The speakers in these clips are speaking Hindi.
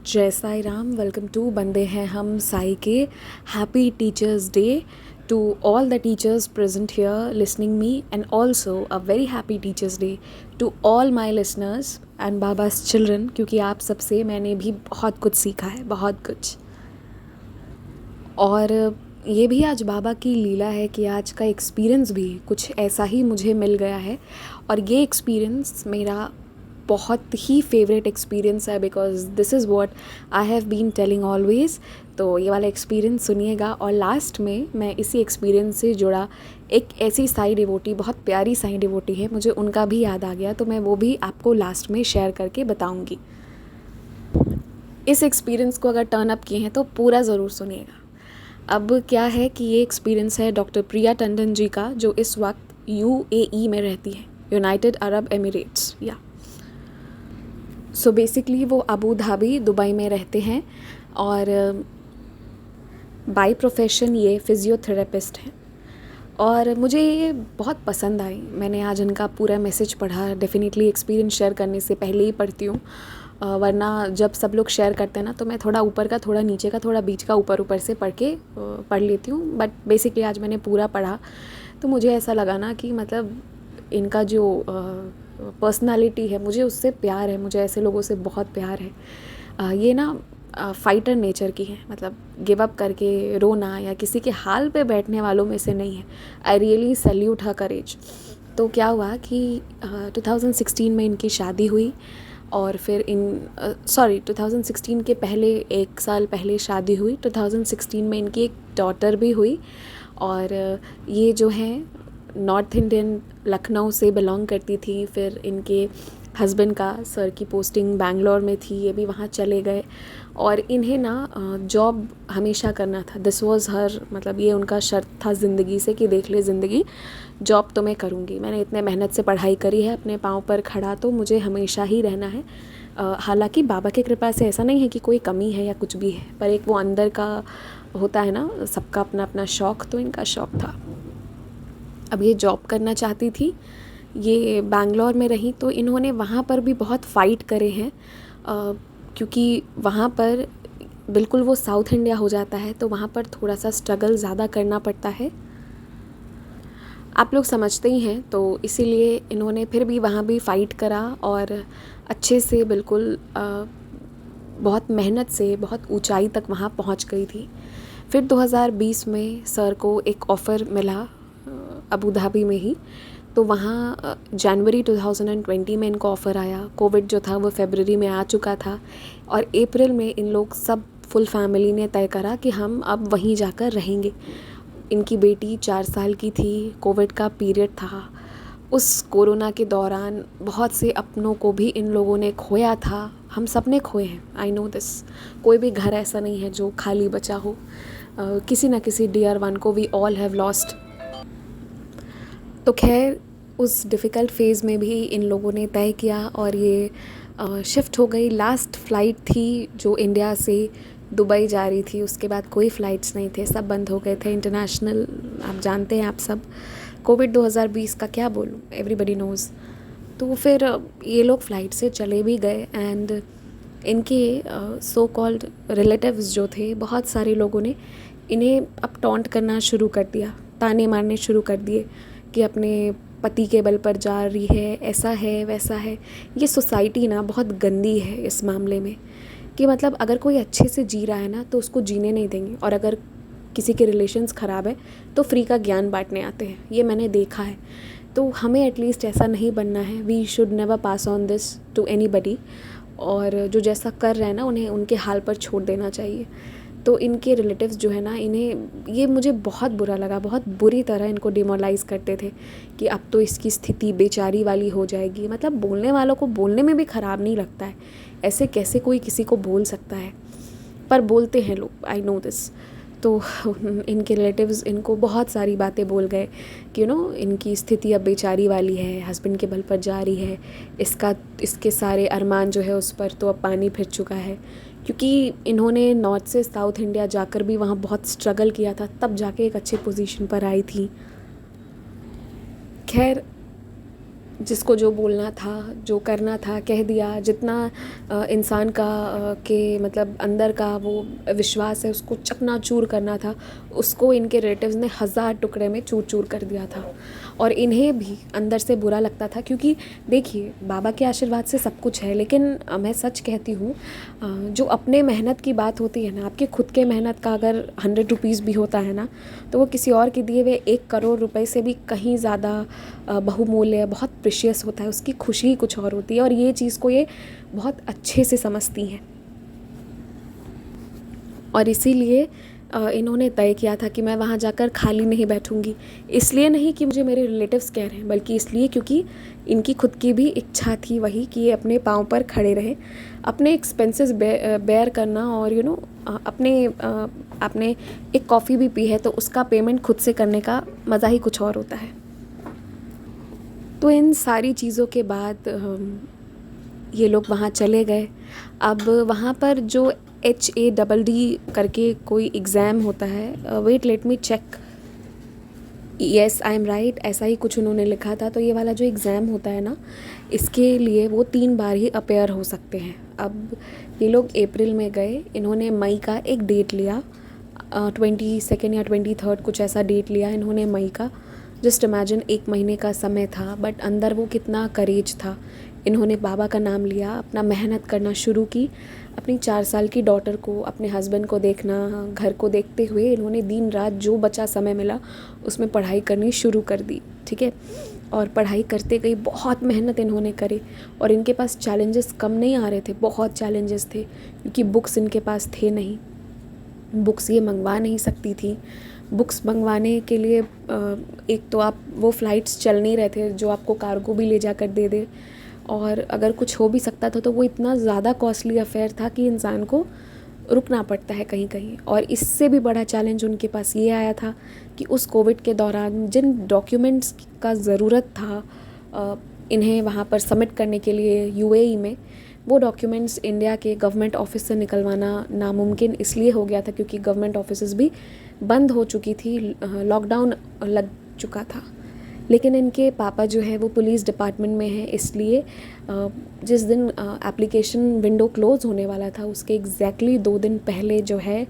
जय साई राम। वेलकम टू बंदे हैं हम साई के happy teachers day to all the teachers present here listening me, and also a very happy teachers day to all my listeners and Baba's children, क्योंकि आप सबसे मैंने भी बहुत कुछ सीखा है, बहुत कुछ। और ये भी आज बाबा की लीला है कि आज का एक्सपीरियंस भी कुछ ऐसा ही मुझे मिल गया है, और ये एक्सपीरियंस मेरा बहुत ही फेवरेट एक्सपीरियंस है, because this is what I have been telling always. तो ये वाला एक्सपीरियंस सुनिएगा, और लास्ट में मैं इसी एक्सपीरियंस से जुड़ा एक ऐसी साई डिवोटी, बहुत प्यारी साई डिवोटी है, मुझे उनका भी याद आ गया, तो मैं वो भी आपको लास्ट में शेयर करके बताऊँगी। इस एक्सपीरियंस को अगर टर्न अप किए हैं तो पूरा ज़रूर सुनिएगा। अब क्या है कि ये एक्सपीरियंस है डॉक्टर प्रिया टंडन जी का, जो इस वक्त UAE में रहती है, यूनाइटेड अरब एमिरेट्स। या सो बेसिकली वो अबू धाबी दुबई में रहते हैं, और बाय प्रोफेशन ये फ़िज़ियोथेरेपिस्ट हैं। और मुझे ये बहुत पसंद आई। मैंने आज उनका पूरा मैसेज पढ़ा। डेफिनेटली एक्सपीरियंस शेयर करने से पहले ही पढ़ती हूँ, वरना जब सब लोग शेयर करते हैं ना, तो मैं थोड़ा ऊपर का, थोड़ा नीचे का, थोड़ा बीच का, ऊपर ऊपर से पढ़ लेती हूँ। बट बेसिकली आज मैंने पूरा पढ़ा, तो मुझे ऐसा लगा ना कि मतलब इनका जो पर्सनालिटी है, मुझे उससे प्यार है, मुझे ऐसे लोगों से बहुत प्यार है। ये ना फाइटर नेचर की है, मतलब गिव अप करके रोना या किसी के हाल पे बैठने वालों में से नहीं है। आई रियली सैल्यूट हर करेज। तो क्या हुआ कि 2016 में इनकी शादी हुई, और फिर 2016 के पहले, एक साल पहले शादी हुई। 2016 में इनकी एक डॉटर भी हुई, और ये जो हैं नॉर्थ इंडियन लखनऊ से बिलोंग करती थी। फिर इनके हस्बैंड का सर की पोस्टिंग बैंगलोर में थी, ये भी वहाँ चले गए, और इन्हें ना जॉब हमेशा करना था। दिस वाज हर, मतलब ये उनका शर्त था ज़िंदगी से कि देख ले ज़िंदगी, जॉब तो मैं करूँगी। मैंने इतने मेहनत से पढ़ाई करी है, अपने पाँव पर खड़ा, तो मुझे हमेशा ही रहना है। हालांकि बाबा की कृपा से ऐसा नहीं है कि कोई कमी है या कुछ भी है, पर एक वो अंदर का होता है ना, सबका अपना अपना शौक़, तो इनका शौक़ था। अब ये जॉब करना चाहती थी, ये बैंगलोर में रही, तो इन्होंने वहाँ पर भी बहुत फ़ाइट करे हैं, क्योंकि वहाँ पर बिल्कुल वो साउथ इंडिया हो जाता है, तो वहाँ पर थोड़ा सा स्ट्रगल ज़्यादा करना पड़ता है, आप लोग समझते ही हैं। तो इसीलिए इन्होंने फिर भी वहाँ भी फ़ाइट करा, और अच्छे से बिल्कुल बहुत मेहनत से बहुत ऊंचाई तक वहाँ पहुँच गई थी। फिर 2020 में सर को एक ऑफ़र मिला अबू धाबी में ही, तो वहाँ जनवरी 2020 में इनको ऑफ़र आया। कोविड जो था वो फरवरी में आ चुका था, और अप्रैल में इन लोग सब फुल फैमिली ने तय करा कि हम अब वहीं जाकर रहेंगे। इनकी बेटी 4 साल की थी, कोविड का पीरियड था। उस कोरोना के दौरान बहुत से अपनों को भी इन लोगों ने खोया था। हम सब ने खोए हैं, आई नो दिस। कोई भी घर ऐसा नहीं है जो खाली बचा हो। किसी न किसी डियर वन को वी ऑल हैव लॉस्ट। तो खैर, उस डिफ़िकल्ट फेज़ में भी इन लोगों ने तय किया, और ये शिफ्ट हो गई। लास्ट फ़्लाइट थी जो इंडिया से दुबई जा रही थी, उसके बाद कोई फ़्लाइट्स नहीं थे, सब बंद हो गए थे इंटरनेशनल। आप जानते हैं आप सब, कोविड 2020 का क्या बोलूँ, एवरीबडी नोज़। तो फिर ये लोग फ़्लाइट से चले भी गए, एंड इनके सो कॉल्ड रिलेटिव्स जो थे, बहुत सारे लोगों ने इन्हें अब टॉन्ट करना शुरू कर दिया, ताने मारने शुरू कर दिए कि अपने पति के बल पर जा रही है, ऐसा है वैसा है। ये सोसाइटी ना बहुत गंदी है इस मामले में, कि मतलब अगर कोई अच्छे से जी रहा है ना, तो उसको जीने नहीं देंगे, और अगर किसी के रिलेशंस ख़राब है तो फ्री का ज्ञान बांटने आते हैं। ये मैंने देखा है। तो हमें एटलीस्ट ऐसा नहीं बनना है। We should never pass on this to anybody, और जो जैसा कर रहे हैं ना, उन्हें उनके हाल पर छोड़ देना चाहिए। तो इनके रिलेटिव्स जो है ना, इन्हें, ये मुझे बहुत बुरा लगा, बहुत बुरी तरह इनको डिमोरलाइज़ करते थे कि अब तो इसकी स्थिति बेचारी वाली हो जाएगी। मतलब बोलने वालों को बोलने में भी ख़राब नहीं लगता है, ऐसे कैसे कोई किसी को बोल सकता है, पर बोलते हैं लोग, आई नो दिस। तो इनके रिलेटिव्स इनको बहुत सारी बातें बोल गए कि इनकी स्थिति अब बेचारी वाली है, हस्बैंड के बल पर जा रही है, इसके सारे अरमान जो है उस पर तो अब पानी फिर चुका है, क्योंकि इन्होंने नॉर्थ से साउथ इंडिया जाकर भी वहाँ बहुत स्ट्रगल किया था, तब जाके एक अच्छे पोजीशन पर आई थी। खैर, जिसको जो बोलना था, जो करना था कह दिया, जितना इंसान का के मतलब अंदर का वो विश्वास है उसको चकनाचूर करना था, उसको इनके रिलेटिव्स ने 1000 टुकड़े में चूर-चूर कर दिया था। और इन्हें भी अंदर से बुरा लगता था, क्योंकि देखिए बाबा के आशीर्वाद से सब कुछ है, लेकिन मैं सच कहती हूँ, जो अपने मेहनत की बात होती है ना, आपके खुद के मेहनत का अगर 100 रुपीज़ भी होता है ना, तो वो किसी और के दिए हुए 1 करोड़ रुपए से भी कहीं ज़्यादा बहुमूल्य, बहुत प्रेशियस होता है। उसकी खुशी ही कुछ और होती है, और ये चीज़ को ये बहुत अच्छे से समझती हैं। और इसीलिए इन्होंने तय किया था कि मैं वहाँ जाकर खाली नहीं बैठूँगी। इसलिए नहीं कि मुझे मेरे रिलेटिव्स कह रहे हैं, बल्कि इसलिए क्योंकि इनकी खुद की भी इच्छा थी वही, कि ये अपने पाँव पर खड़े रहें, अपने एक्सपेंसेस बेयर करना, और आपने एक कॉफ़ी भी पी है तो उसका पेमेंट खुद से करने का मज़ा ही कुछ और होता है। तो इन सारी चीज़ों के बाद ये लोग वहाँ चले गए। अब वहाँ पर जो HADD करके कोई एग्ज़ाम होता है, wait let me check, yes I am right, ऐसा ही कुछ उन्होंने लिखा था। तो ये वाला जो एग्ज़ाम होता है ना, इसके लिए वो 3 बार ही अपेयर हो सकते हैं। अब ये लोग अप्रैल में गए, इन्होंने मई का एक डेट लिया, 22 या 23 कुछ ऐसा डेट लिया इन्होंने मई का। जस्ट इमेजिन, 1 महीने का समय था, बट अंदर वो कितना करेज था। इन्होंने बाबा का नाम लिया, अपना मेहनत करना शुरू की, अपनी 4 साल की डॉटर को, अपने हस्बैंड को देखना, घर को देखते हुए इन्होंने दिन रात जो बचा समय मिला उसमें पढ़ाई करनी शुरू कर दी, ठीक है। और पढ़ाई करते गई, बहुत मेहनत इन्होंने करी, और इनके पास चैलेंजेस कम नहीं आ रहे थे, बहुत चैलेंजेस थे, क्योंकि बुक्स इनके पास थे नहीं, बुक्स ये मंगवा नहीं सकती थी। बुक्स मंगवाने के लिए एक तो आप वो फ़्लाइट्स चल नहीं रहे थे जो आपको कार्गो भी ले जाकर दे दे, और अगर कुछ हो भी सकता था तो वो इतना ज़्यादा कॉस्टली अफेयर था कि इंसान को रुकना पड़ता है कहीं कहीं। और इससे भी बड़ा चैलेंज उनके पास ये आया था कि उस कोविड के दौरान जिन डॉक्यूमेंट्स का ज़रूरत था इन्हें वहाँ पर सबमिट करने के लिए UAE में, वो डॉक्यूमेंट्स इंडिया के गवर्नमेंट ऑफिस से निकलवाना नामुमकिन इसलिए हो गया था क्योंकि गवर्नमेंट ऑफिसेज़ भी बंद हो चुकी थी, लॉकडाउन लग चुका था। लेकिन इनके पापा जो है वो पुलिस डिपार्टमेंट में हैं, इसलिए जिस दिन एप्लीकेशन विंडो क्लोज़ होने वाला था उसके एग्जैक्टली 2 दिन पहले जो है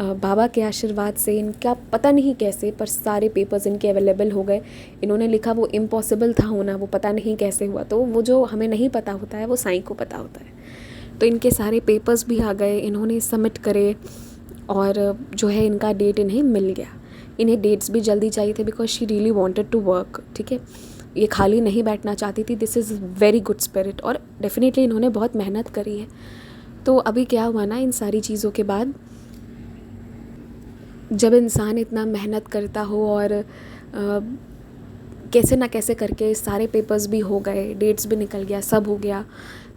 बाबा के आशीर्वाद से इनका पता नहीं कैसे पर सारे पेपर्स इनके अवेलेबल हो गए। इन्होंने लिखा वो इम्पॉसिबल था होना, वो पता नहीं कैसे हुआ, तो वो जो हमें नहीं पता होता है वो साईं को पता होता है। तो इनके सारे पेपर्स भी आ गए, इन्होंने सबमिट करे, और जो है इनका डेट इन्हें मिल गया। इन्हें डेट्स भी जल्दी चाहिए थे because she really wanted to work, ठीक है, ये खाली नहीं बैठना चाहती थी। This is very good spirit, और डेफिनेटली इन्होंने बहुत मेहनत करी है। तो अभी क्या हुआ ना, इन सारी चीज़ों के बाद जब इंसान इतना मेहनत करता हो और कैसे ना कैसे करके सारे पेपर्स भी हो गए, डेट्स भी निकल गया, सब हो गया,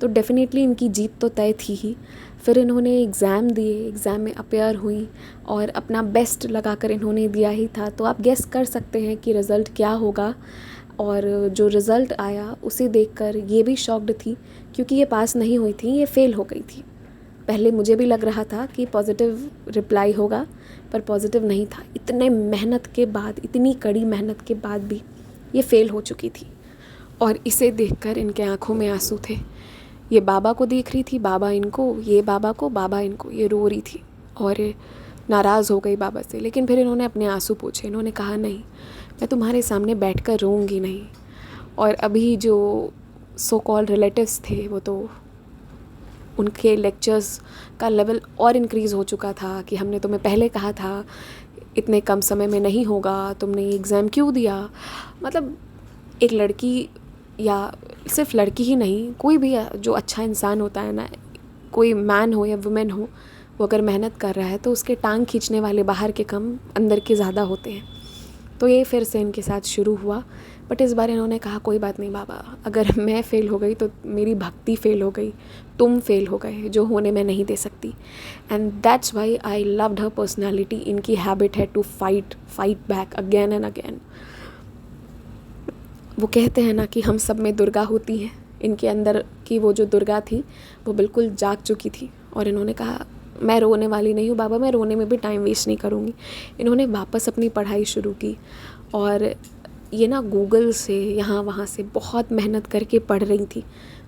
तो डेफ़िनेटली इनकी जीत तो तय थी ही। फिर इन्होंने एग्ज़ाम दिए, एग्ज़ाम में अपेयर हुई और अपना बेस्ट लगा कर इन्होंने दिया ही था। तो आप गेस कर सकते हैं कि रिज़ल्ट क्या होगा, और जो रिज़ल्ट आया उसे देखकर ये भी शॉक्ड थी क्योंकि ये पास नहीं हुई थी, ये फ़ेल हो गई थी। पहले मुझे भी लग रहा था कि पॉजिटिव रिप्लाई होगा, पर पॉजिटिव नहीं था। इतने मेहनत के बाद, इतनी कड़ी मेहनत के बाद भी ये फ़ेल हो चुकी थी, और इसे देखकर इनके आँखों में आंसू थे। ये बाबा को देख रही थी, बाबा इनको, ये बाबा को, बाबा इनको, ये रो रही थी और नाराज़ हो गई बाबा से। लेकिन फिर इन्होंने अपने आंसू पोंछे, इन्होंने कहा नहीं, मैं तुम्हारे सामने बैठकर रोऊंगी नहीं। और अभी जो सो कॉल्ड रिलेटिव्स थे वो तो उनके लेक्चर्स का लेवल और इंक्रीज़ हो चुका था कि हमने तुम्हें पहले कहा था इतने कम समय में नहीं होगा, तुमने एग्ज़ाम क्यों दिया। मतलब एक लड़की, या सिर्फ लड़की ही नहीं, कोई भी जो अच्छा इंसान होता है ना, कोई मैन हो या वुमेन हो, वो अगर मेहनत कर रहा है तो उसके टांग खींचने वाले बाहर के कम अंदर के ज़्यादा होते हैं। तो ये फिर से इनके साथ शुरू हुआ, बट इस बार इन्होंने कहा कोई बात नहीं बाबा, अगर मैं फ़ेल हो गई तो मेरी भक्ति फ़ेल हो गई, तुम फ़ेल हो गए, जो होने मैं नहीं दे सकती। And that's why I loved her personality. इनकी हैबिट है to fight back again and again. वो कहते हैं ना कि हम सब में दुर्गा होती है, इनके अंदर की वो जो दुर्गा थी वो बिल्कुल जाग चुकी थी, और इन्होंने कहा मैं रोने वाली नहीं हूँ बाबा, मैं रोने में भी टाइम वेस्ट नहीं करूँगी। इन्होंने वापस अपनी पढ़ाई शुरू की, और ये ना गूगल से यहाँ वहाँ से बहुत मेहनत करके पढ़ रही थी,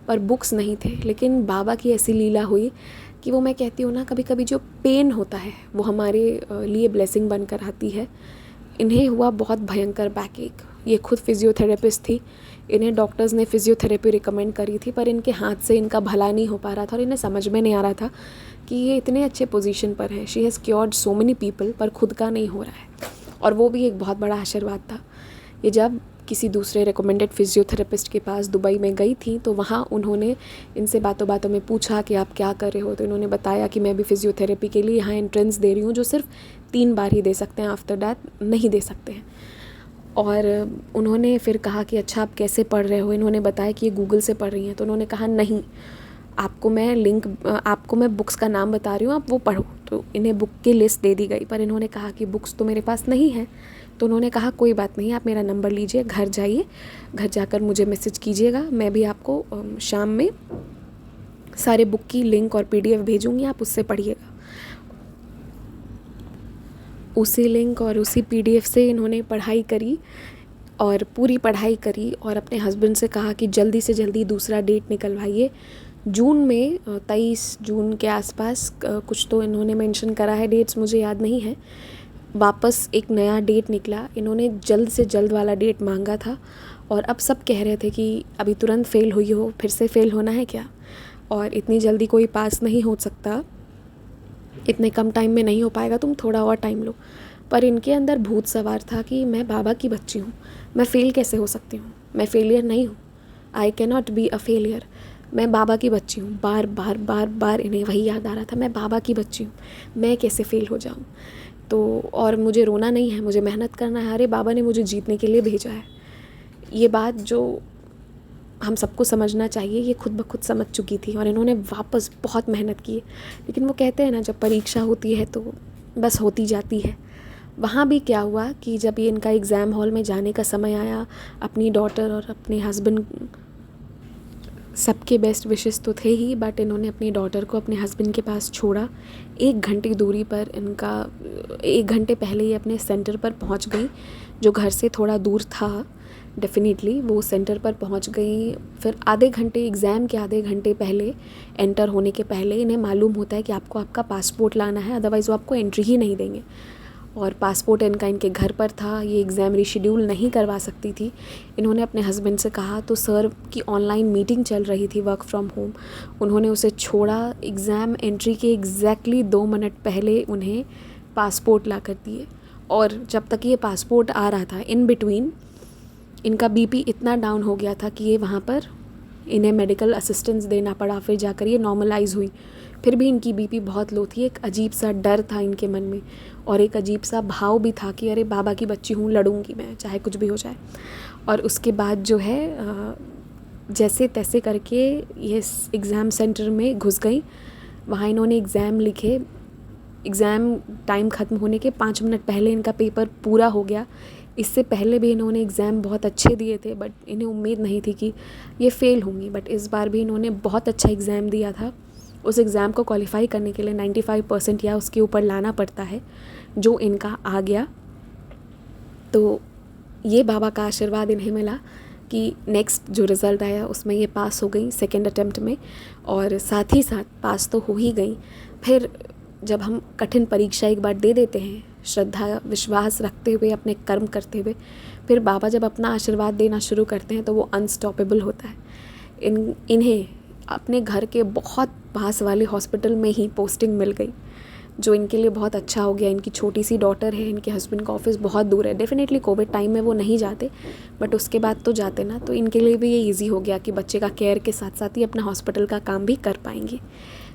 पर बुक्स नहीं थे। लेकिन बाबा की ऐसी लीला हुई कि वो मैं कहती हूँ ना, कभी कभी जो पेन होता है वो हमारे लिए ब्लेसिंग बनकर आती है। इन्हें हुआ बहुत भयंकर बैक एक। ये खुद फिज़ियोथेरेपिस्ट थी, इन्हें डॉक्टर्स ने फिज़ियोथेरेपी रिकमेंड करी थी, पर इनके हाथ से इनका भला नहीं हो पा रहा था और इन्हें समझ में नहीं आ रहा था कि ये इतने अच्छे पोजीशन पर है। She has cured so many people, पर खुद का नहीं हो रहा है। और वो भी एक बहुत बड़ा आशीर्वाद था। ये जब किसी दूसरे रिकमेंडेड फिज़ियोथेरेपिस्ट के पास दुबई में गई थी, तो वहाँ उन्होंने इनसे बातों बातों में पूछा कि आप क्या कर रहे हो। तो इन्होंने बताया कि मैं भी फिज़ियोथेरेपी के लिए यहाँ एंट्रेंस दे रही हूँ, जो सिर्फ 3 बार ही दे सकते हैं, आफ्टर दैट नहीं दे सकते हैं। और उन्होंने फिर कहा कि अच्छा आप कैसे पढ़ रहे हो। इन्होंने बताया कि ये गूगल से पढ़ रही हैं। तो उन्होंने कहा नहीं, आपको मैं बुक्स का नाम बता रही हूँ, आप वो पढ़ो। तो इन्हें बुक की लिस्ट दे दी गई, पर इन्होंने कहा कि बुक्स तो मेरे पास नहीं है। तो उन्होंने कहा कोई बात नहीं, आप मेरा नंबर लीजिए, घर जाइए, घर जाकर मुझे मैसेज कीजिएगा, मैं भी आपको शाम में सारे बुक की लिंक और PDF भेजूँगी, आप उससे पढ़िएगा। उसी लिंक और उसी PDF से इन्होंने पढ़ाई करी और पूरी पढ़ाई करी और अपने हस्बैंड से कहा कि जल्दी से जल्दी दूसरा डेट निकलवाइए। जून में 23 जून के आसपास कुछ तो इन्होंने मेंशन करा है, डेट्स मुझे याद नहीं है। वापस एक नया डेट निकला। इन्होंने जल्द से जल्द वाला डेट मांगा था और अब सब कह रहे थे कि अभी तुरंत फ़ेल हुई हो, फिर से फ़ेल होना है क्या, और इतनी जल्दी कोई पास नहीं हो सकता, इतने कम टाइम में नहीं हो पाएगा, तुम थोड़ा और टाइम लो। पर इनके अंदर भूत सवार था कि मैं बाबा की बच्ची हूँ, मैं फ़ेल कैसे हो सकती हूँ, मैं फेलियर नहीं हूँ, I cannot be a failure, मैं बाबा की बच्ची हूँ। बार बार बार बार इन्हें वही याद आ रहा था, मैं बाबा की बच्ची हूँ, मैं कैसे फ़ेल हो जाऊँ। तो और मुझे रोना नहीं है, मुझे मेहनत करना है, अरे बाबा ने मुझे जीतने के लिए भेजा है। ये बात जो हम सबको समझना चाहिए, ये खुद ब खुद समझ चुकी थी और इन्होंने वापस बहुत मेहनत की। लेकिन वो कहते हैं ना, जब परीक्षा होती है तो बस होती जाती है। वहाँ भी क्या हुआ कि जब ये इनका एग्ज़ाम हॉल में जाने का समय आया, अपनी डॉटर और अपने हस्बैंड, सबके बेस्ट विशेस तो थे ही, बट इन्होंने अपनी डॉटर को अपने हस्बैंड के पास छोड़ा। 1 घंटे दूरी पर इनका, 1 घंटे पहले ये अपने सेंटर पर पहुंच गई, जो घर से थोड़ा दूर था। डेफिनेटली वो सेंटर पर पहुंच गई। फिर आधे घंटे, एग्ज़ाम के आधे घंटे पहले, एंटर होने के पहले इन्हें मालूम होता है कि आपको आपका पासपोर्ट लाना है, अदरवाइज़ वो आपको एंट्री ही नहीं देंगे। और पासपोर्ट इनका इनके घर पर था, ये एग्ज़ाम रीशेड्यूल नहीं करवा सकती थी। इन्होंने अपने हस्बैंड से कहा, तो सर की ऑनलाइन मीटिंग चल रही थी, वर्क फ्रॉम होम, उन्होंने उसे छोड़ा। एग्ज़ाम एंट्री के एग्जैक्टली 2 मिनट पहले उन्हें पासपोर्ट ला कर दिए। और जब तक ये पासपोर्ट आ रहा था, इन बिटवीन इनका BP इतना डाउन हो गया था कि ये वहाँ पर इन्हें मेडिकल असिस्टेंस देना पड़ा। फिर जाकर ये नॉर्मलाइज़ हुई। फिर भी इनकी BP बहुत लो थी। एक अजीब सा डर था इनके मन में और एक अजीब सा भाव भी था कि अरे बाबा की बच्ची हूँ, लड़ूंगी मैं, चाहे कुछ भी हो जाए। और उसके बाद जो है, जैसे तैसे करके ये एग्ज़ाम सेंटर में घुस गई। वहाँ इन्होंने एग्ज़ाम लिखे। एग्ज़ाम टाइम ख़त्म होने के 5 मिनट पहले इनका पेपर पूरा हो गया। इससे पहले भी इन्होंने एग्ज़ाम बहुत अच्छे दिए थे, बट इन्हें उम्मीद नहीं थी कि ये फ़ेल होंगी। बट इस बार भी इन्होंने बहुत अच्छा एग्ज़ाम दिया था। उस एग्ज़ाम को क्वालिफ़ाई करने के लिए 95% या उसके ऊपर लाना पड़ता है, जो इनका आ गया। तो ये बाबा का आशीर्वाद इन्हें मिला कि नेक्स्ट जो रिज़ल्ट आया उसमें ये पास हो गई सेकेंड अटेम्प्ट में, और साथ ही साथ पास तो हो ही गई। फिर जब हम कठिन परीक्षा एक बार दे देते हैं, श्रद्धा विश्वास रखते हुए, अपने कर्म करते हुए, फिर बाबा जब अपना आशीर्वाद देना शुरू करते हैं तो वो अनस्टॉपेबल होता है। इन्हें अपने घर के बहुत पास वाले हॉस्पिटल में ही पोस्टिंग मिल गई, जो इनके लिए बहुत अच्छा हो गया। इनकी छोटी सी डॉटर है, इनके हस्बैंड का ऑफिस बहुत दूर है। डेफिनेटली कोविड टाइम में वो नहीं जाते, बट उसके बाद तो जाते ना, तो इनके लिए भी ये ईजी हो गया कि बच्चे का केयर के साथ साथ ही अपना हॉस्पिटल का काम भी कर पाएंगे।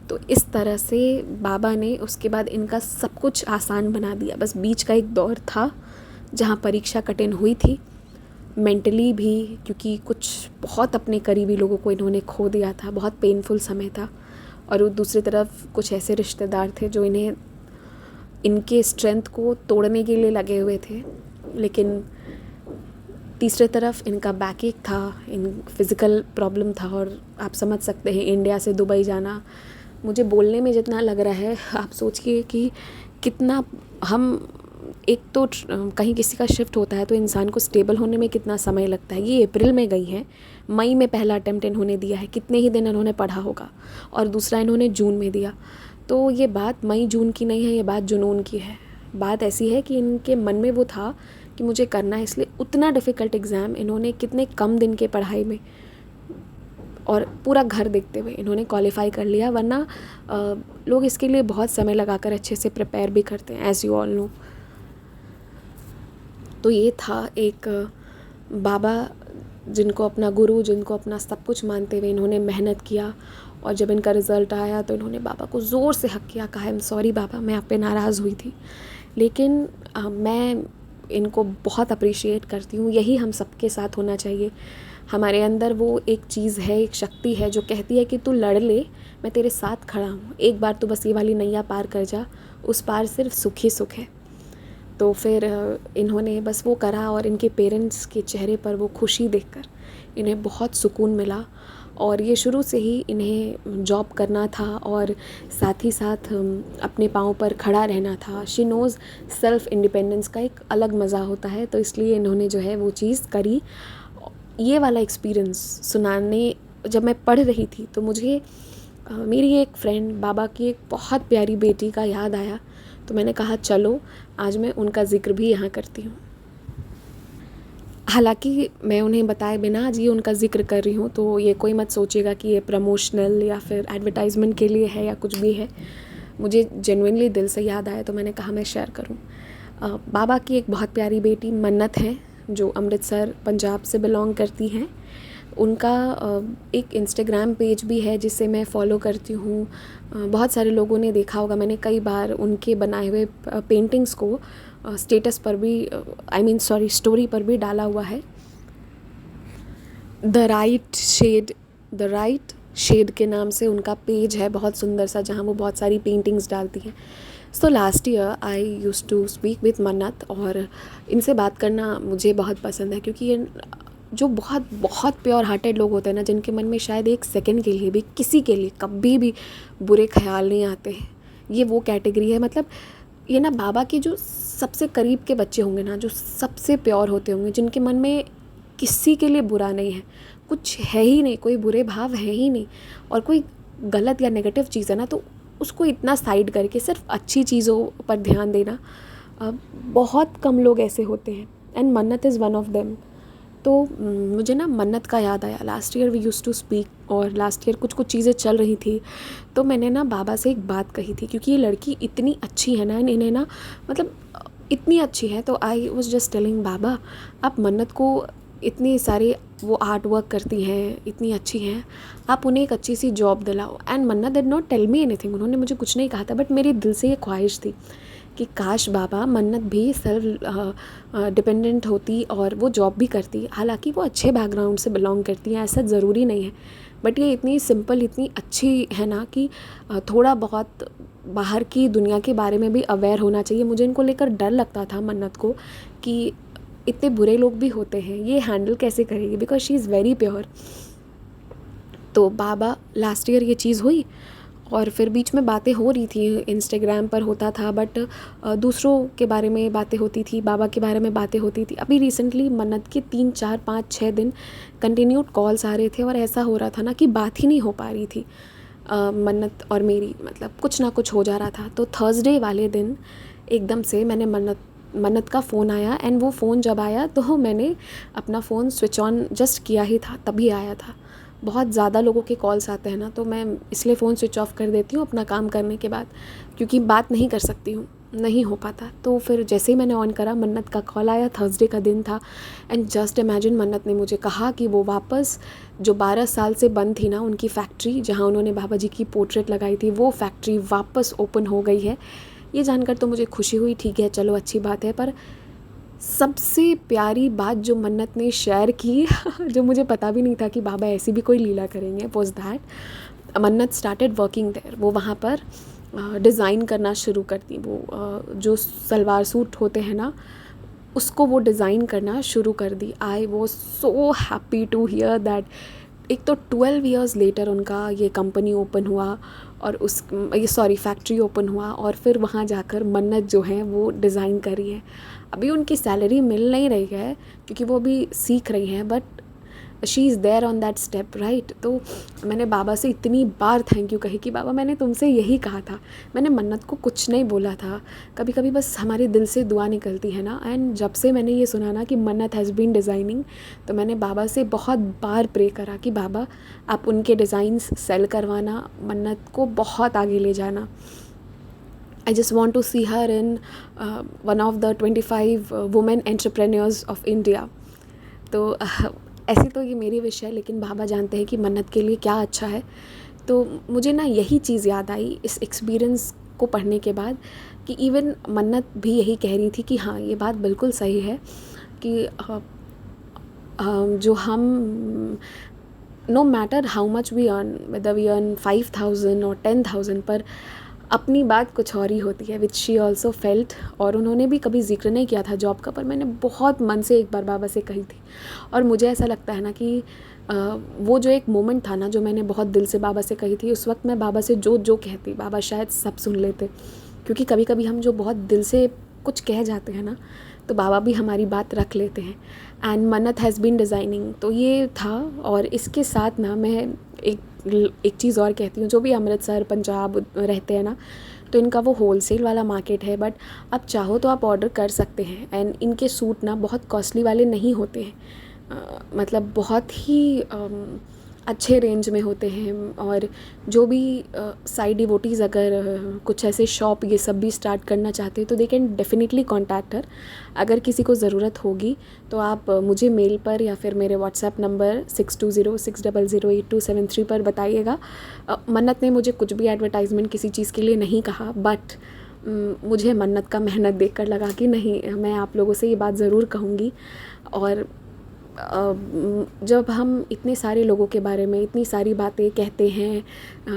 तो इस तरह से बाबा ने उसके बाद इनका सब कुछ आसान बना दिया। बस बीच का एक दौर था जहाँ परीक्षा कठिन हुई थी, मेंटली भी, क्योंकि कुछ बहुत अपने करीबी लोगों को इन्होंने खो दिया था। बहुत पेनफुल समय था। और दूसरी तरफ कुछ ऐसे रिश्तेदार थे जो इन्हें, इनके स्ट्रेंथ को तोड़ने के लिए लगे हुए थे। लेकिन तीसरी तरफ इनका बैकएक था, इन फिज़िकल प्रॉब्लम था। और आप समझ सकते हैं, इंडिया से दुबई जाना, मुझे बोलने में जितना लग रहा है, आप सोचिए कि कितना हम एक तो कहीं किसी का शिफ्ट होता है तो इंसान को स्टेबल होने में कितना समय लगता है। ये अप्रैल में गई हैं, मई में पहला अटेम्प्ट इन्होंने दिया है, कितने ही दिन इन्होंने पढ़ा होगा, और दूसरा इन्होंने जून में दिया। तो ये बात मई जून की नहीं है, ये बात जुनून की है। बात ऐसी है कि इनके मन में वो था कि मुझे करना है, इसलिए उतना डिफ़िकल्ट एग्ज़ाम इन्होंने कितने कम दिन के पढ़ाई में और पूरा घर देखते हुए इन्होंने क्वालिफ़ाई कर लिया। वरना लोग इसके लिए बहुत समय लगाकर अच्छे से प्रिपेयर भी करते हैं, एज़ यू ऑल नो। तो ये था एक बाबा जिनको अपना गुरु, जिनको अपना सब कुछ मानते हुए इन्होंने मेहनत किया, और जब इनका रिज़ल्ट आया तो इन्होंने बाबा को ज़ोर से हक किया, कहा आई एम सॉरी बाबा, मैं आप पे नाराज़ हुई थी। लेकिन मैं इनको बहुत अप्रिशिएट करती हूँ। यही हम सबके साथ होना चाहिए। हमारे अंदर वो एक चीज़ है, एक शक्ति है जो कहती है कि तू लड़ ले, मैं तेरे साथ खड़ा हूँ, एक बार तो बस ये वाली नैया पार कर जा, उस पार सिर्फ सुख ही सुख है। तो फिर इन्होंने बस वो करा, और इनके पेरेंट्स के चेहरे पर वो खुशी देखकर इन्हें बहुत सुकून मिला। और ये शुरू से ही इन्हें जॉब करना था और साथ ही साथ अपने पाँव पर खड़ा रहना था। शी नोज़ सेल्फ़ इंडिपेंडेंस का एक अलग मज़ा होता है, तो इसलिए इन्होंने जो है वो चीज़ करी। ये वाला एक्सपीरियंस सुनाने जब मैं पढ़ रही थी तो मुझे मेरी एक फ्रेंड, बाबा की एक बहुत प्यारी बेटी का याद आया। तो मैंने कहा चलो आज मैं उनका ज़िक्र भी यहाँ करती हूँ। हालांकि मैं उन्हें बताए बिना आज ये उनका ज़िक्र कर रही हूँ, तो ये कोई मत सोचिएगा कि ये प्रमोशनल या फिर एडवर्टाइजमेंट के लिए है या कुछ भी है। मुझे जेन्युइनली दिल से याद आया तो मैंने कहा मैं शेयर करूँ। बाबा की एक बहुत प्यारी बेटी मन्नत है, जो अमृतसर पंजाब से बिलोंग करती हैं। उनका एक इंस्टाग्राम पेज भी है जिसे मैं फ़ॉलो करती हूँ। बहुत सारे लोगों ने देखा होगा, मैंने कई बार उनके बनाए हुए पेंटिंग्स को स्टेटस पर भी स्टोरी पर भी डाला हुआ है। द राइट शेड के नाम से उनका पेज है, बहुत सुंदर सा, जहाँ वो बहुत सारी पेंटिंग्स डालती हैं। So last year I use to speak with Mannat, और इनसे बात करना मुझे बहुत पसंद है, क्योंकि ये जो बहुत बहुत प्योर हार्टेड लोग होते हैं ना, जिनके मन में शायद एक सेकंड के लिए भी किसी के लिए कभी भी बुरे ख्याल नहीं आते हैं, ये वो कैटेगरी है। मतलब ये ना बाबा के जो सबसे करीब के बच्चे होंगे ना, जो सबसे प्योर होते होंगे, जिनके मन में किसी के लिए बुरा नहीं है, कुछ है ही नहीं, कोई बुरे भाव है ही नहीं, और कोई गलत या नेगेटिव चीज़ है ना तो उसको इतना साइड करके सिर्फ अच्छी चीज़ों पर ध्यान देना, बहुत कम लोग ऐसे होते हैं, एंड मन्नत इज़ वन ऑफ देम। तो मुझे ना मन्नत का याद आया। Last year we use to speak, और लास्ट ईयर कुछ चीज़ें चल रही थी, तो मैंने ना बाबा से एक बात कही थी, क्योंकि ये लड़की इतनी अच्छी है ना, इन्हें ना मतलब इतनी अच्छी है। तो आई वॉज जस्ट टेलिंग बाबा, आप मन्नत को इतनी सारी वो आर्ट वर्क करती हैं, इतनी अच्छी हैं, आप उन्हें एक अच्छी सी जॉब दिलाओ। And Mannat did not tell me anything, उन्होंने मुझे कुछ नहीं कहा था, बट मेरे दिल से ये ख्वाहिश थी कि काश बाबा मन्नत भी सेल्फ डिपेंडेंट होती और वो जॉब भी करती। हालांकि वो अच्छे बैकग्राउंड से बिलोंग करती हैं, ऐसा ज़रूरी नहीं है, बट ये इतनी सिंपल, इतनी अच्छी है ना कि थोड़ा बहुत बाहर की दुनिया के बारे में भी अवेयर होना चाहिए। मुझे इनको लेकर डर लगता था मन्नत को कि इतने बुरे लोग भी होते हैं, ये हैंडल कैसे करेगी, because she is very pure. तो बाबा लास्ट ईयर ये चीज़ हुई, और फिर बीच में बातें हो रही थी, इंस्टाग्राम पर होता था, बट दूसरों के बारे में बातें होती थी, बाबा के बारे में बातें होती थी। अभी रिसेंटली मन्नत के 3, 4, 5, 6 दिन कंटिन्यूड कॉल्स आ रहे थे, और ऐसा हो रहा था ना कि बात ही नहीं हो पा रही थी मन्नत और मेरी, मतलब कुछ ना कुछ हो जा रहा था। तो थर्सडे वाले दिन एकदम से मैंने मन्नत का फ़ोन आया, एंड वो फ़ोन जब आया तो मैंने अपना फ़ोन स्विच ऑन जस्ट किया ही था, तभी आया था। बहुत ज़्यादा लोगों के कॉल्स आते हैं ना, तो मैं इसलिए फ़ोन स्विच ऑफ कर देती हूँ अपना काम करने के बाद, क्योंकि बात नहीं कर सकती हूँ, नहीं हो पाता। तो फिर जैसे ही मैंने ऑन करा, मन्नत का कॉल आया, थर्सडे का दिन था, एंड जस्ट इमेजिन मन्नत ने मुझे कहा कि वो वापस जो 12 साल से बंद थी ना उनकी फैक्ट्री, जहाँ उन्होंने बाबा जी की पोर्ट्रेट लगाई थी, वो फैक्ट्री वापस ओपन हो गई है। ये जानकर तो मुझे खुशी हुई, ठीक है चलो अच्छी बात है, पर सबसे प्यारी बात जो मन्नत ने शेयर की जो मुझे पता भी नहीं था कि बाबा ऐसी भी कोई लीला करेंगे, वाज दैट मन्नत स्टार्टेड वर्किंग देयर। वो वहाँ पर डिज़ाइन करना शुरू कर दी। वो जो सलवार सूट होते हैं ना, उसको वो डिज़ाइन करना शुरू कर दी। I was so happy to hear that एक तो 12 इयर्स लेटर उनका ये कंपनी ओपन हुआ और फैक्ट्री ओपन हुआ, और फिर वहाँ जाकर मन्नत जो है वो डिज़ाइन करी है। अभी उनकी सैलरी मिल नहीं रही है क्योंकि वो अभी सीख रही हैं, but she is there on that step, right. तो मैंने बाबा से इतनी बार थैंक यू कही कि बाबा मैंने तुमसे यही कहा था, मैंने मन्नत को कुछ नहीं बोला था। कभी कभी बस हमारे दिल से दुआ निकलती है ना। एंड जब से मैंने ये सुना ना कि मन्नत हैज़ बीन डिज़ाइनिंग, तो मैंने बाबा से बहुत बार प्रे करा कि बाबा आप उनके डिज़ाइंस सेल करवाना, मन्नत को बहुत आगे ले जाना। I just want to see her in one of the 25 women entrepreneurs of India. तो ऐसी तो ये मेरी विश है, लेकिन बाबा जानते हैं कि मन्नत के लिए क्या अच्छा है। तो मुझे ना यही चीज़ याद आई इस एक्सपीरियंस को पढ़ने के बाद कि इवन मन्नत भी यही कह रही थी कि हाँ ये बात बिल्कुल सही है कि जो हम no matter how much we earn, whether we earn 5,000 और 10,000, पर अपनी बात कुछ और ही होती है, विच शी ऑल्सो फेल्ट। और उन्होंने भी कभी जिक्र नहीं किया था जॉब का, पर मैंने बहुत मन से एक बार बाबा से कही थी। और मुझे ऐसा लगता है ना कि वो जो एक मोमेंट था ना जो मैंने बहुत दिल से बाबा से कही थी, उस वक्त मैं बाबा से जो कहती बाबा शायद सब सुन लेते। क्योंकि कभी कभी हम जो बहुत दिल से कुछ कह जाते हैं ना, तो बाबा भी हमारी बात रख लेते हैं। एंड मन्नत हैज़ बीन डिज़ाइनिंग, तो ये था। और इसके साथ ना मैं एक चीज़ और कहती हूँ, जो भी अमृतसर पंजाब रहते हैं ना, तो इनका वो होलसेल वाला मार्केट है, बट आप चाहो तो आप ऑर्डर कर सकते हैं। एंड इनके सूट ना बहुत कॉस्टली वाले नहीं होते हैं, मतलब बहुत ही अच्छे रेंज में होते हैं। और जो भी साई डिवोटीज़ अगर कुछ ऐसे शॉप ये सब भी स्टार्ट करना चाहते हैं तो दे कैन डेफिनेटली कॉन्टैक्ट हर। अगर किसी को ज़रूरत होगी तो आप मुझे मेल पर या फिर मेरे व्हाट्सएप नंबर 6206008273 पर बताइएगा। मन्नत ने मुझे कुछ भी एडवर्टाइजमेंट किसी चीज़ के लिए नहीं कहा, बट मुझे मन्नत का मेहनत देखकर लगा कि नहीं, मैं आप लोगों से ये बात ज़रूर कहूँगी। और जब हम इतने सारे लोगों के बारे में इतनी सारी बातें कहते हैं,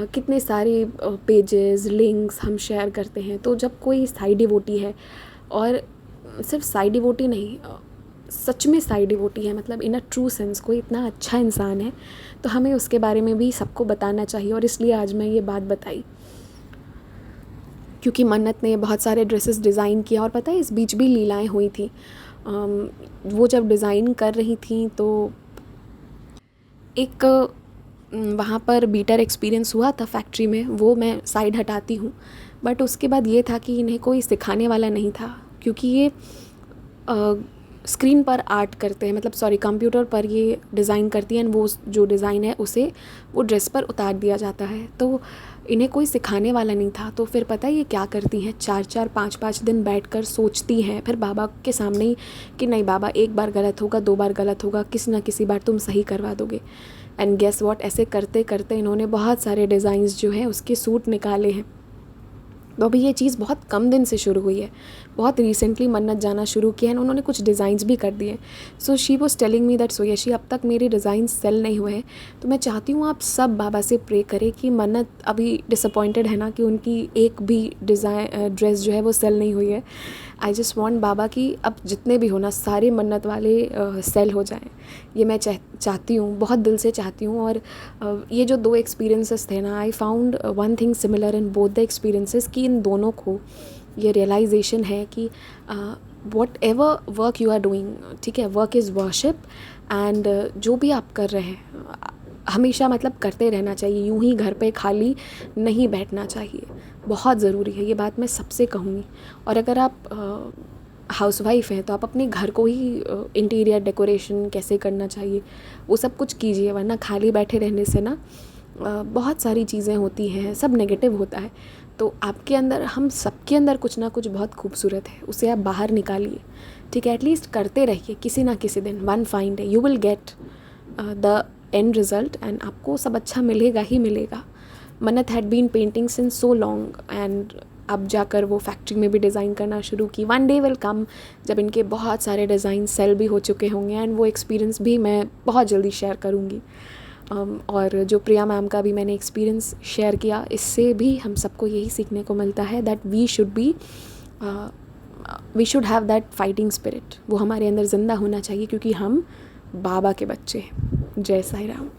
कितने सारे पेजेस लिंक्स हम शेयर करते हैं, तो जब कोई साई डिवोटी है, और सिर्फ साई डिवोटी नहीं, सच में साई डिवोटी है, मतलब इन अ ट्रू सेंस कोई इतना अच्छा इंसान है, तो हमें उसके बारे में भी सबको बताना चाहिए। और इसलिए आज मैं ये बात बताई, क्योंकि मन्नत ने बहुत सारे ड्रेसेस डिज़ाइन किया। और पता है इस बीच भी लीलाएं हुई थी। वो जब डिज़ाइन कर रही थी तो एक वहाँ पर बीटर एक्सपीरियंस हुआ था फैक्ट्री में, वो मैं साइड हटाती हूँ। बट उसके बाद ये था कि इन्हें कोई सिखाने वाला नहीं था, क्योंकि ये स्क्रीन पर आर्ट करते हैं, मतलब कंप्यूटर पर ये डिज़ाइन करती हैं। वो जो डिज़ाइन है उसे वो ड्रेस पर उतार दिया जाता है, तो इन्हें कोई सिखाने वाला नहीं था। तो फिर पता है ये क्या करती हैं, 4-4 5-5 दिन बैठकर सोचती हैं, फिर बाबा के सामने ही कि नहीं बाबा, एक बार गलत होगा, 2 बार गलत होगा, किसी ना किसी बार तुम सही करवा दोगे। एंड गेस व्हाट, ऐसे करते करते इन्होंने बहुत सारे डिज़ाइंस जो हैं उसके सूट निकाले हैं। तो अभी ये चीज़ बहुत कम दिन से शुरू हुई है, बहुत रिसेंटली मन्नत जाना शुरू किया है, उन्होंने कुछ डिज़ाइंस भी कर दिए। So she was telling me that सोयशी अब तक मेरे डिज़ाइन सेल नहीं हुए हैं। तो मैं चाहती हूँ आप सब बाबा से प्रे करें कि मन्नत अभी डिसअपॉइंटेड है ना कि उनकी एक भी ड्रेस जो है वो सेल नहीं हुई है। आई जस्ट वॉन्ट बाबा कि अब जितने भी हो ना सारे मन्नत वाले सेल हो जाएं, ये मैं चाहती हूँ, बहुत दिल से चाहती हूँ। और ये जो 2 एक्सपीरियंसेस थे ना, I found one thing similar in both the experiences, कि इन दोनों को ये रियलाइजेशन है कि whatever work you are doing, ठीक है, वर्क इज़ वर्शिप। एंड जो भी आप कर रहे हैं हमेशा मतलब करते रहना चाहिए, यूं ही घर पे खाली नहीं बैठना चाहिए, बहुत ज़रूरी है। ये बात मैं सबसे कहूँगी। और अगर आप हाउसवाइफ हैं तो आप अपने घर को ही इंटीरियर डेकोरेशन कैसे करना चाहिए वो सब कुछ कीजिए, वरना खाली बैठे रहने से ना बहुत सारी चीज़ें होती हैं, सब नेगेटिव होता है। तो आपके अंदर, हम सबके अंदर कुछ ना कुछ बहुत खूबसूरत है, उसे आप बाहर निकालिए, ठीक है। एटलीस्ट करते रहिए, किसी ना किसी दिन one fine day you will get the end result, and आपको सब अच्छा मिलेगा ही मिलेगा। Mannat had been painting since so long, and अब जाकर वो फैक्ट्री में भी डिज़ाइन करना शुरू की। वन डे विल कम जब इनके बहुत सारे डिज़ाइन सेल भी हो चुके होंगे, एंड वो एक्सपीरियंस भी मैं बहुत जल्दी शेयर करूँगी। और जो प्रिया मैम का भी मैंने एक्सपीरियंस शेयर किया, इससे भी हम सबको यही सीखने को मिलता है that we should have that fighting spirit, वो हमारे अंदर ज़िंदा होना चाहिए, क्योंकि हम बाबा के बच्चे हैं। जय साई राम।